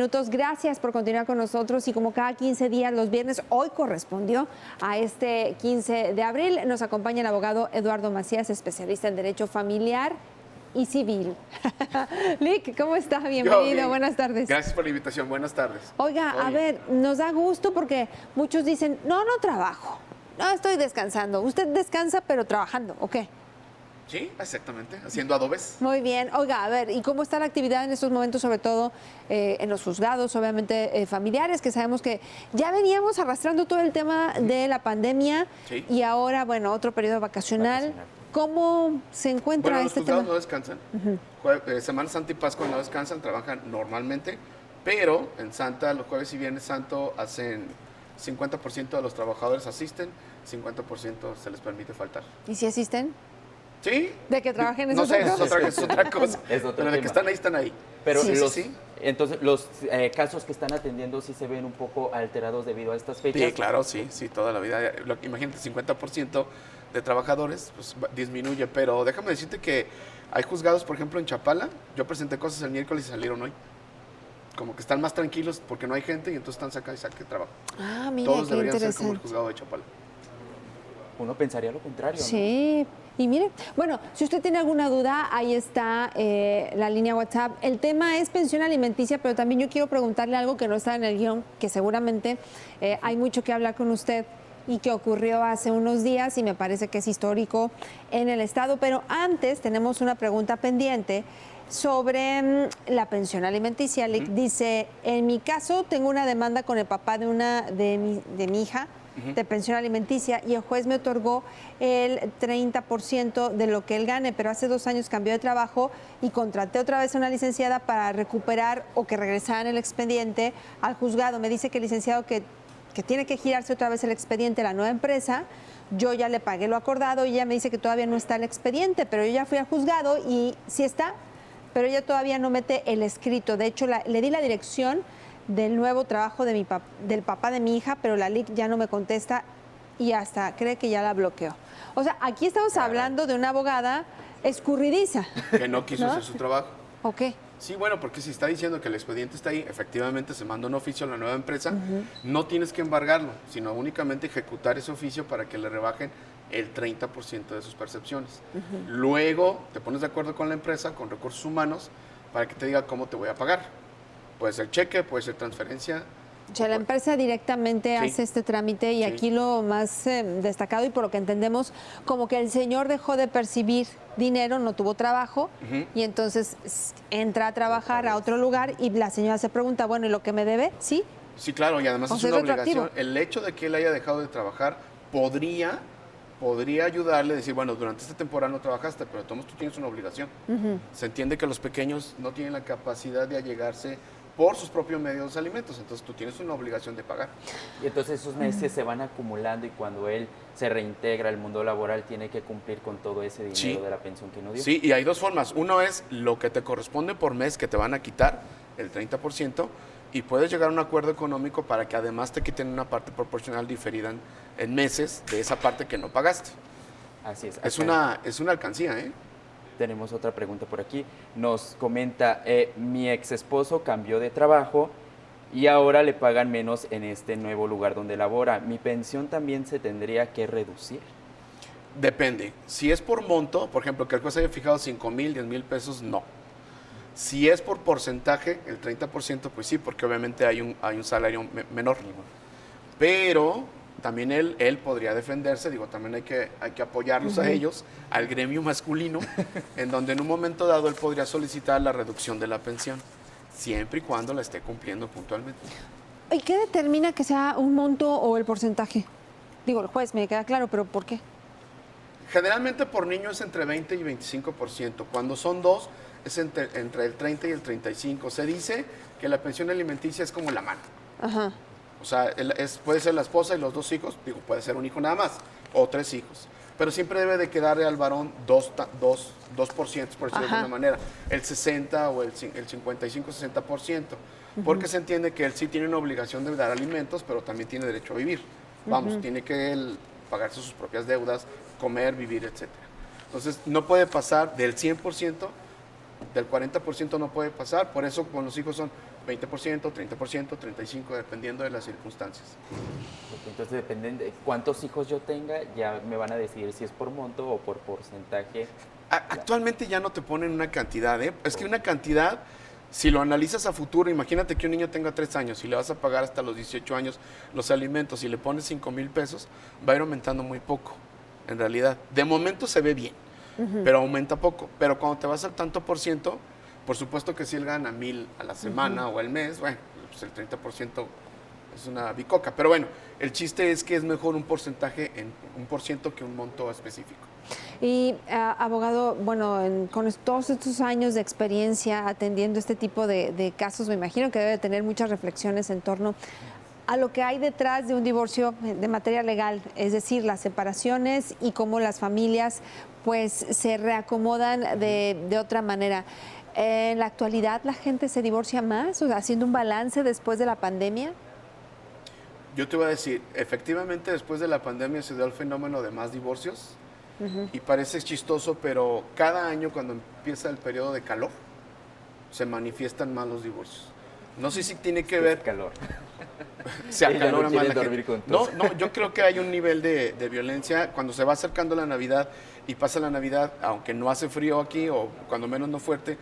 Minutos. Gracias por continuar con nosotros y como cada 15 días los viernes, hoy correspondió a este 15 de abril. Nos acompaña el abogado Eduardo Macías, especialista en Derecho Familiar y Civil. Lic, ¿cómo estás? Bienvenido, buenas tardes. Gracias por la invitación, buenas tardes. Oiga, a ver, nos da gusto porque muchos dicen, no trabajo, no estoy descansando. Usted descansa pero trabajando, ¿o qué? Sí, exactamente, haciendo adobes. Muy bien. Oiga, a ver, ¿y cómo está la actividad en estos momentos, sobre todo en los juzgados, obviamente familiares, que sabemos que ya veníamos arrastrando todo el tema de la pandemia y ahora, bueno, otro periodo vacacional? ¿Cómo se encuentra este tema? Los juzgados no descansan. Semana Santa y Pascua no descansan, trabajan normalmente, pero en Santa, los jueves y viernes santo, hacen 50% de los trabajadores asisten, 50% se les permite faltar. ¿Y si asisten? Sí. ¿De que trabajen no sé, es otra cosa. Pero tema. de que están ahí, están ahí. Pero sí. Entonces, los casos que están atendiendo sí se ven un poco alterados debido a estas fechas. Sí, claro, sí, toda la vida. Imagínate, 50% de trabajadores pues, disminuye, pero déjame decirte que hay juzgados, por ejemplo, en Chapala. Yo presenté cosas el miércoles y salieron hoy. Como que están más tranquilos porque no hay gente y entonces están saca y saque trabajo. Ah, mira, todos qué deberían interesante. ser como el juzgado de Chapala. Uno pensaría lo contrario, ¿no? Sí. Y mire, bueno, si usted tiene alguna duda, ahí está la línea WhatsApp. El tema es pensión alimenticia, pero también yo quiero preguntarle algo que no está en el guión, que seguramente hay mucho que hablar con usted y que ocurrió hace unos días y me parece que es histórico en el Estado. Pero antes tenemos una pregunta pendiente sobre la pensión alimenticia. Dice, en mi caso tengo una demanda con el papá de mi hija, de pensión alimenticia, y el juez me otorgó el 30% de lo que él gane, pero hace 2 años cambió de trabajo y contraté otra vez a una licenciada para recuperar o que regresaran el expediente al juzgado. Me dice que el licenciado que tiene que girarse otra vez el expediente a la nueva empresa. Yo ya le pagué lo acordado y ella me dice que todavía no está el expediente, pero yo ya fui al juzgado y sí está, pero ella todavía no mete el escrito. De hecho, le di la dirección del nuevo trabajo del papá de mi hija, pero la LIC ya no me contesta y hasta cree que ya la bloqueó. O sea, aquí estamos hablando de una abogada escurridiza. Que no quiso hacer su trabajo. ¿O qué? Sí, bueno, porque si está diciendo que el expediente está ahí, efectivamente se manda un oficio a la nueva empresa, no tienes que embargarlo, sino únicamente ejecutar ese oficio para que le rebajen el 30% de sus percepciones. Luego te pones de acuerdo con la empresa, con recursos humanos, para que te diga cómo te voy a pagar. Puede ser cheque, puede ser transferencia. O sea, la empresa directamente hace este trámite y aquí lo más destacado y por lo que entendemos, como que el señor dejó de percibir dinero, no tuvo trabajo y entonces entra a trabajar a otro lugar y la señora se pregunta, bueno, ¿y lo que me debe? ¿Sí? Sí, claro, y además es una obligación. El hecho de que él haya dejado de trabajar podría ayudarle a decir, bueno, durante esta temporada no trabajaste, pero tú tienes una obligación. Se entiende que los pequeños no tienen la capacidad de allegarse por sus propios medios de alimentos, entonces tú tienes una obligación de pagar. Y entonces esos meses se van acumulando y cuando él se reintegra al mundo laboral tiene que cumplir con todo ese dinero de la pensión que no dio. Sí, y hay dos formas. Uno es lo que te corresponde por mes que te van a quitar, el 30%, y puedes llegar a un acuerdo económico para que además te quiten una parte proporcional diferida en meses de esa parte que no pagaste. Así es. Es una alcancía, ¿eh? Tenemos otra pregunta por aquí. Nos comenta, mi ex esposo cambió de trabajo y ahora le pagan menos en este nuevo lugar donde labora. ¿Mi pensión también se tendría que reducir? Depende. Si es por monto, por ejemplo, que el juez haya fijado 5,000, 10,000 pesos, no. Si es por porcentaje, el 30%, pues sí, porque obviamente hay un salario menor. Pero también él podría defenderse, digo, también hay que apoyarlos a ellos, al gremio masculino, en donde en un momento dado él podría solicitar la reducción de la pensión, siempre y cuando la esté cumpliendo puntualmente. ¿Y qué determina que sea un monto o el porcentaje? Digo, el juez, me queda claro, pero ¿por qué? Generalmente por niño es entre 20 y 25%, cuando son dos es entre el 30 y el 35%. Se dice que la pensión alimenticia es como la mano. Ajá. O sea, puede ser la esposa y los 2 hijos, digo, puede ser un hijo nada más, o 3 hijos. Pero siempre debe de quedarle al varón 2%, por decirlo de alguna manera, el 60 o el 55-60%, porque se entiende que él sí tiene una obligación de dar alimentos, pero también tiene derecho a vivir. Vamos, tiene que él pagarse sus propias deudas, comer, vivir, etc. Entonces, no puede pasar del 100%, del 40% no puede pasar, por eso con los hijos son 20%, 30%, 35%, dependiendo de las circunstancias. Entonces, dependen de cuántos hijos yo tenga, ya me van a decidir si es por monto o por porcentaje. Actualmente ya no te ponen una cantidad, ¿eh? Es que una cantidad, si lo analizas a futuro, imagínate que un niño tenga 3 años y le vas a pagar hasta los 18 años los alimentos y le pones 5,000 pesos, va a ir aumentando muy poco, en realidad. De momento se ve bien, pero aumenta poco. Pero cuando te vas al tanto por ciento, por supuesto que si él gana 1,000 a la semana o al mes, bueno, pues el 30% es una bicoca. Pero bueno, el chiste es que es mejor un porcentaje en un por ciento que un monto específico. Y abogado, bueno, con todos estos años de experiencia atendiendo este tipo de casos, me imagino que debe tener muchas reflexiones en torno a lo que hay detrás de un divorcio de materia legal, es decir, las separaciones y cómo las familias pues se reacomodan de otra manera. En la actualidad, ¿la gente se divorcia más? O sea, haciendo un balance después de la pandemia. Yo te voy a decir, efectivamente después de la pandemia se dio el fenómeno de más divorcios y parece chistoso, pero cada año cuando empieza el periodo de calor se manifiestan más los divorcios. No sé si tiene que ver... calor. Se acalora no más la dormir gente. juntos. No, yo creo que hay un nivel de violencia cuando se va acercando la Navidad y pasa la Navidad, aunque no hace frío aquí o cuando menos no fuerte,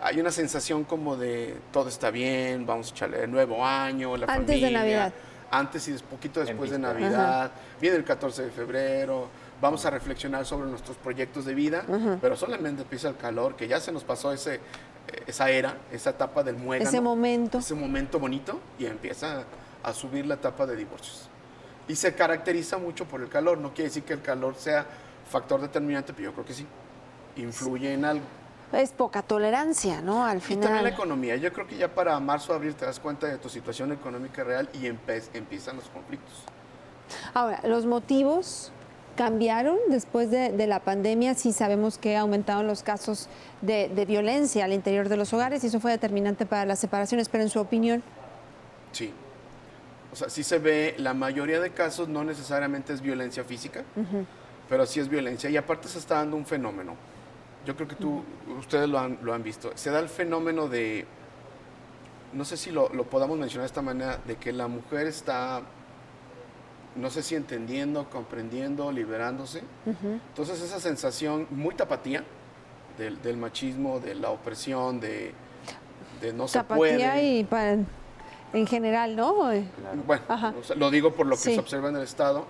hay una sensación como de todo está bien, vamos a echarle el nuevo año, la Antes familia. de Navidad. Antes y poquito después de vista. Navidad, viene el 14 de febrero, vamos a reflexionar sobre nuestros proyectos de vida, pero solamente empieza el calor, que ya se nos pasó esa era, esa etapa del muégano. Ese momento bonito y empieza a subir la etapa de divorcios. Y se caracteriza mucho por el calor, no quiere decir que el calor sea factor determinante, pero yo creo que sí, influye en algo. Es poca tolerancia, ¿no? Al Y final. también la economía. Yo creo que ya para marzo, abril te das cuenta de tu situación económica real y empiezan los conflictos. Ahora, ¿los motivos cambiaron después de la pandemia? Sí sabemos que aumentaron los casos de violencia al interior de los hogares y eso fue determinante para las separaciones, pero en su opinión... Sí. O sea, sí se ve, la mayoría de casos no necesariamente es violencia física, pero sí es violencia. Y aparte se está dando un fenómeno. Yo creo que ustedes lo han visto. Se da el fenómeno de, no sé si lo podamos mencionar de esta manera, de que la mujer está, no sé si entendiendo, comprendiendo, liberándose. Entonces esa sensación muy tapatía del machismo, de la opresión, de no se puede. Tapatía y en general, ¿no? Claro. Bueno, o sea, lo digo por lo que Sí. se observa en el Estado,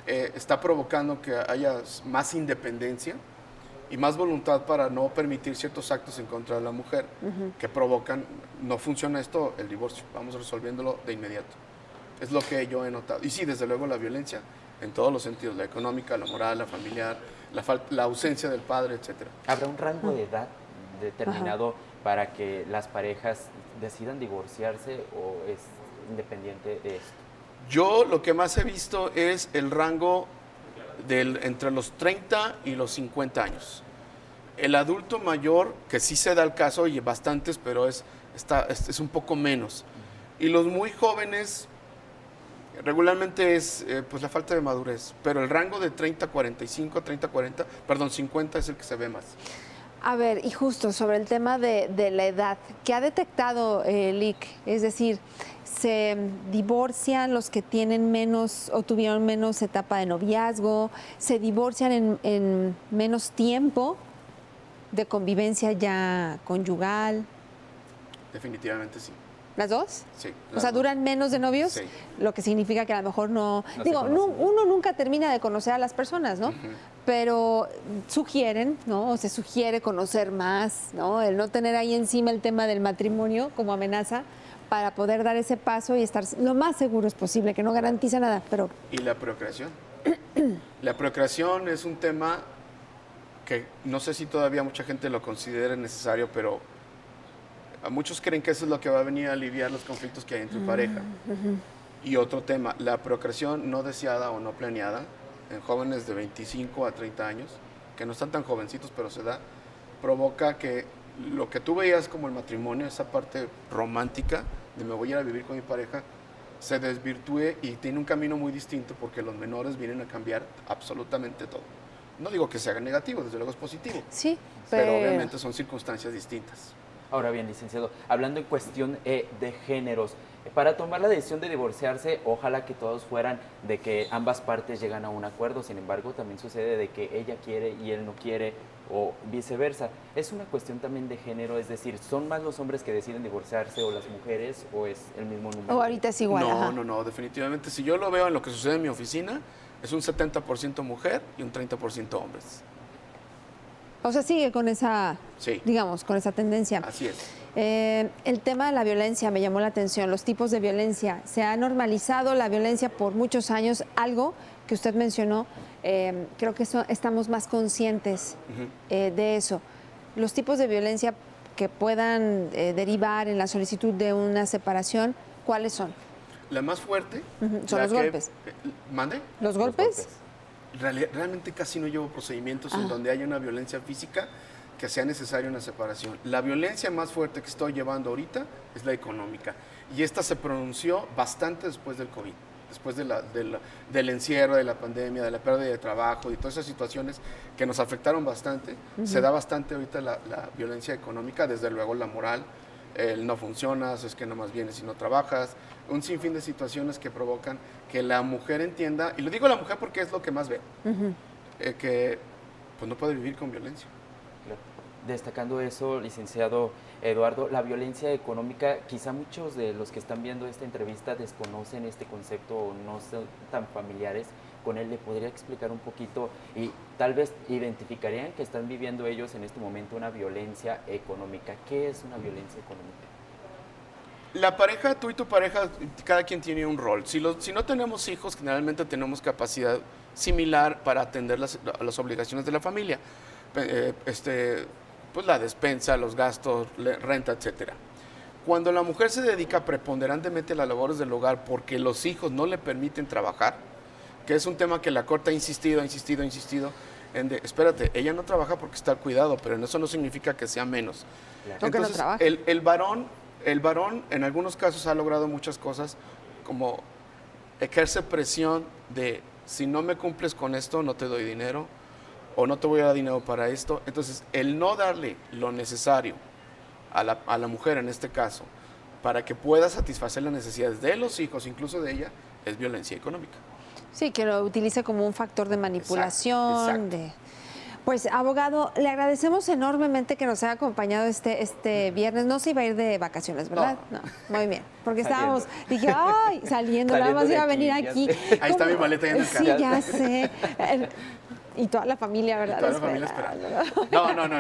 está provocando que haya más independencia y más voluntad para no permitir ciertos actos en contra de la mujer que provocan, no funciona esto, el divorcio, vamos resolviéndolo de inmediato. Es lo que yo he notado. Y sí, desde luego la violencia, en todos los sentidos, la económica, la moral, la familiar, la ausencia del padre, etcétera. ¿Habrá un rango de edad determinado para que las parejas decidan divorciarse o es independiente de esto? Yo lo que más he visto es el rango entre los 30 y los 50 años. El adulto mayor, que sí se da el caso, y bastantes, pero es un poco menos. Y los muy jóvenes, regularmente es pues la falta de madurez, pero el rango de 30 a 45, 30 a 40, perdón, 50 es el que se ve más. A ver, y justo sobre el tema de la edad, ¿qué ha detectado el IC? Es decir, ¿se divorcian los que tienen menos o tuvieron menos etapa de noviazgo? ¿Se divorcian en menos tiempo de convivencia ya conyugal? Definitivamente sí. ¿Las dos? Sí, O sea, ¿duran menos de novios? Sí. Lo que significa que a lo mejor no... No Digo, se conocen. uno nunca termina de conocer a las personas, ¿no? Pero sugieren, ¿no? O se sugiere conocer más, ¿no? El no tener ahí encima el tema del matrimonio como amenaza para poder dar ese paso y estar lo más seguros posible, que no garantiza nada, pero... Y la procreación. La procreación es un tema que no sé si todavía mucha gente lo considera necesario, pero muchos creen que eso es lo que va a venir a aliviar los conflictos que hay entre pareja. Y otro tema, la procreación no deseada o no planeada en jóvenes de 25 a 30 años, que no están tan jovencitos, pero se da, provoca que lo que tú veías como el matrimonio, esa parte romántica de me voy a ir a vivir con mi pareja, se desvirtúe y tiene un camino muy distinto porque los menores vienen a cambiar absolutamente todo. No digo que sea negativo, desde luego es positivo, Sí, pero obviamente son circunstancias distintas. Ahora bien, licenciado, hablando en cuestión de géneros, para tomar la decisión de divorciarse, ojalá que todos fueran de que ambas partes llegan a un acuerdo, sin embargo, también sucede de que ella quiere y él no quiere, o viceversa. Es una cuestión también de género, es decir, ¿son más los hombres que deciden divorciarse o las mujeres, o es el mismo número? O ahorita es igual. No, ajá. no, definitivamente. Si yo lo veo en lo que sucede en mi oficina, es un 70% mujer y un 30% hombres. O sea, sigue con esa, Sí. digamos, con esa tendencia. Así es. El tema de la violencia me llamó la atención, los tipos de violencia. Se ha normalizado la violencia por muchos años, algo que usted mencionó, creo que estamos más conscientes de eso. Los tipos de violencia que puedan derivar en la solicitud de una separación, ¿cuáles son? La más fuerte. Son la los golpes. ¿Mande? ¿Los golpes? Realmente casi no llevo procedimientos en donde haya una violencia física que sea necesaria una separación. La violencia más fuerte que estoy llevando ahorita es la económica. Y esta se pronunció bastante después del COVID, después del encierro, de la pandemia, de la pérdida de trabajo y todas esas situaciones que nos afectaron bastante. Se da bastante ahorita la violencia económica, desde luego la moral, el no funcionas, es que no más vienes y no trabajas, un sinfín de situaciones que provocan que la mujer entienda, y lo digo a la mujer porque es lo que más veo, que pues no puede vivir con violencia. Claro. Destacando eso, licenciado Eduardo, la violencia económica, quizá muchos de los que están viendo esta entrevista desconocen este concepto o no son tan familiares con él. ¿Le podría explicar un poquito y tal vez identificarían que están viviendo ellos en este momento una violencia económica? ¿Qué es una violencia económica? La pareja, tú y tu pareja, cada quien tiene un rol. Si no tenemos hijos, generalmente tenemos capacidad similar para atender las obligaciones de la familia. Pues la despensa, los gastos, renta, etcétera. Cuando la mujer se dedica preponderantemente a las labores del hogar porque los hijos no le permiten trabajar, que es un tema que la Corte ha insistido, espérate, ella no trabaja porque está al cuidado, pero eso no significa que sea menos. Claro. Entonces, no trabaja. el varón en algunos casos ha logrado muchas cosas, como ejerce presión de si no me cumples con esto, no te doy dinero, o no te voy a dar dinero para esto. Entonces, el no darle lo necesario a la mujer en este caso, para que pueda satisfacer las necesidades de los hijos, incluso de ella, es violencia económica. Sí, que lo utilice como un factor de manipulación. Exacto. Pues, abogado, le agradecemos enormemente que nos haya acompañado este viernes. No se iba a ir de vacaciones, ¿verdad? No, muy bien. Porque estábamos, dije, ay, saliendo nada más de iba a venir aquí, aquí. Ahí está mi maleta ya en el Sí, carro. ya sé. Y toda la familia, ¿verdad? Toda la familia esperando.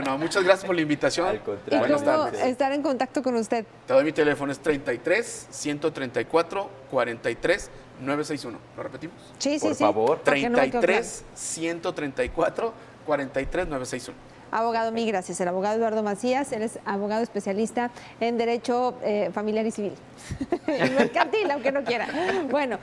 No. Muchas gracias por la invitación. Al ¿Y contrario. Buenas cómo tardes. estar en contacto con usted? Te doy mi teléfono, es 33 134 43 961. ¿Lo repetimos? Sí, Por favor. porque no me quedó claro. 33 134 43 961. Abogado, mil gracias. El abogado Eduardo Macías, él es abogado especialista en Derecho Familiar y Civil. Y mercantil, aunque no quiera. Bueno.